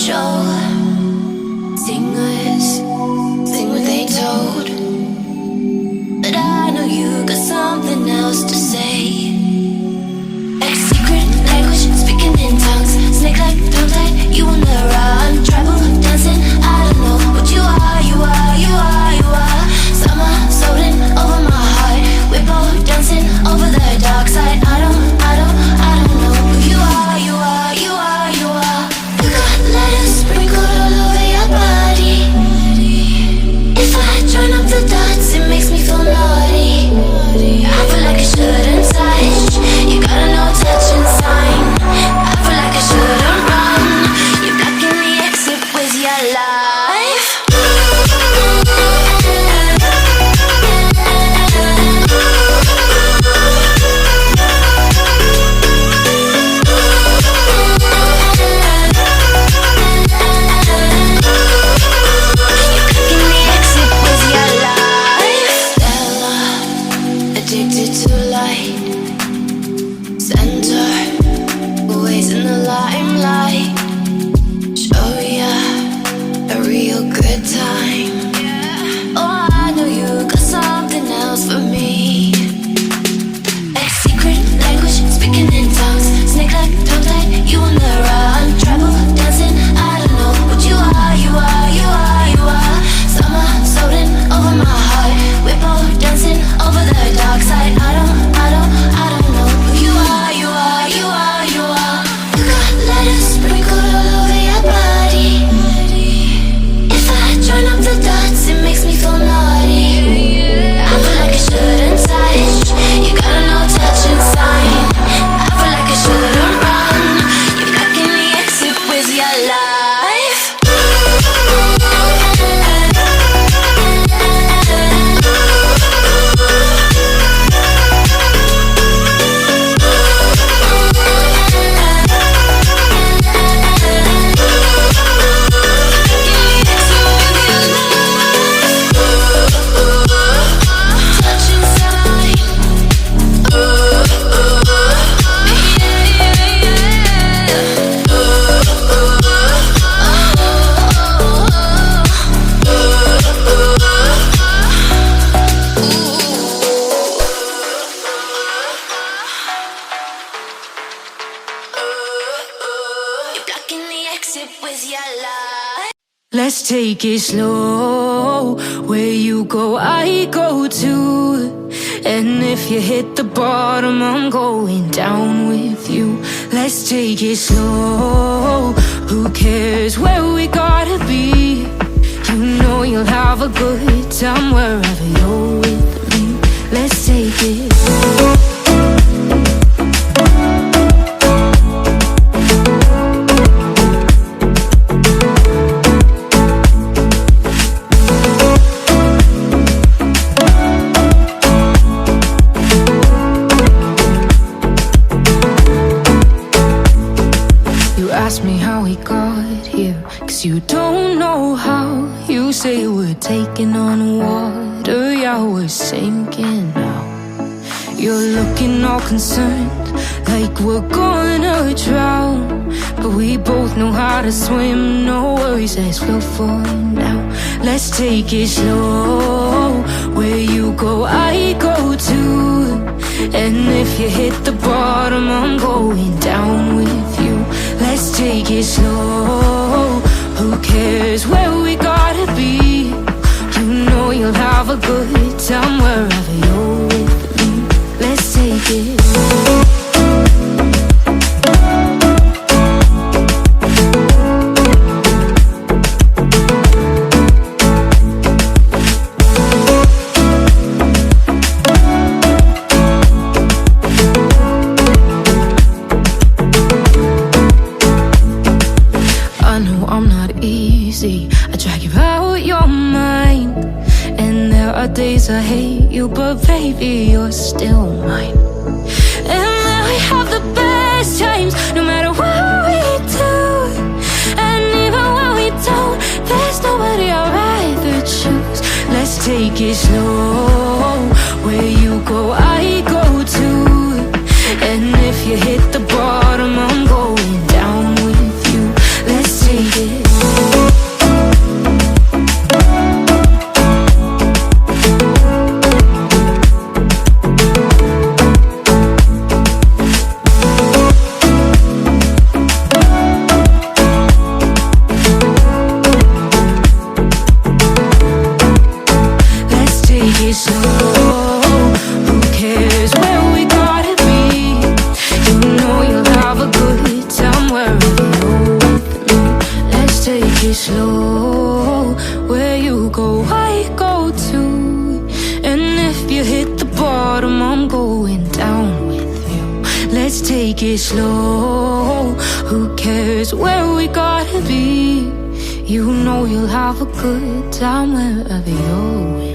show. Singers sing what they told, but I know you got something else to say. A secret language, speaking in tongues. Snake like tongue tied, you on the run. Tribal dancing, I don't know what you are, you are, you are, you are. Summer floating over my heart. We're both dancing over the dark side. I don't know who you are, you are, you are, you are. You got letters sprinkled all over your body. If I join up the dots, it makes me feel naughty. I feel like I shouldn't touch. You got a no touching sign. I feel like I shouldn't run. You're blocking the exit with your life. Addicted to light, center, always in the limelight. Show ya a real good time. Oh, I know you got something else for me. A secret language, speaking in tongues. Snake like tongue tied, you on the run. Tribal dancing, I don't know what you are, you are, you are, you are. Summer floating over my heart. We're both dancing over the dark side. I don't know who you are, you are, you are, you are. You got letters sprinkled all over your body. If I join up the dots, it makes me feel naughty. I feel like I shouldn't touch. You got a no touching sign. I feel like I shouldn't run. You're blocking the exit with your life. Let's take it slow. Where you go, I go too. And if you hit the bottom, I'm going down with you. Let's take it slow. Who cares where we gotta be? You know you'll have a good time wherever you're with me. Let's take it slow. Ask me how we got here, 'cause you don't know how. You say we're taking on water, yeah, we're sinking now. You're looking all concerned, like we're gonna drown. But we both know how to swim, no worries, let's flow for now. Let's take it slow. Where you go, I go too. And if you hit the bottom, I'm going down with you. Let's take it slow. Who cares where we gotta be? You know you'll have a good time wherever you're with me. Let's take it slow. I drag you out your mind, and there are days I hate you, but baby, you're still mine. And then we have the best times, no matter what we do. And even when we don't, there's nobody I'd rather choose. Let's take it slow. Where you go, I go too. And if you hit the bottom, I'm going down with you. Let's take it it slow. Where you go, I go too. And if you hit the bottom, I'm going down with you. Let's take it slow. Who cares where we gotta be? You know you'll have a good time wherever you're with.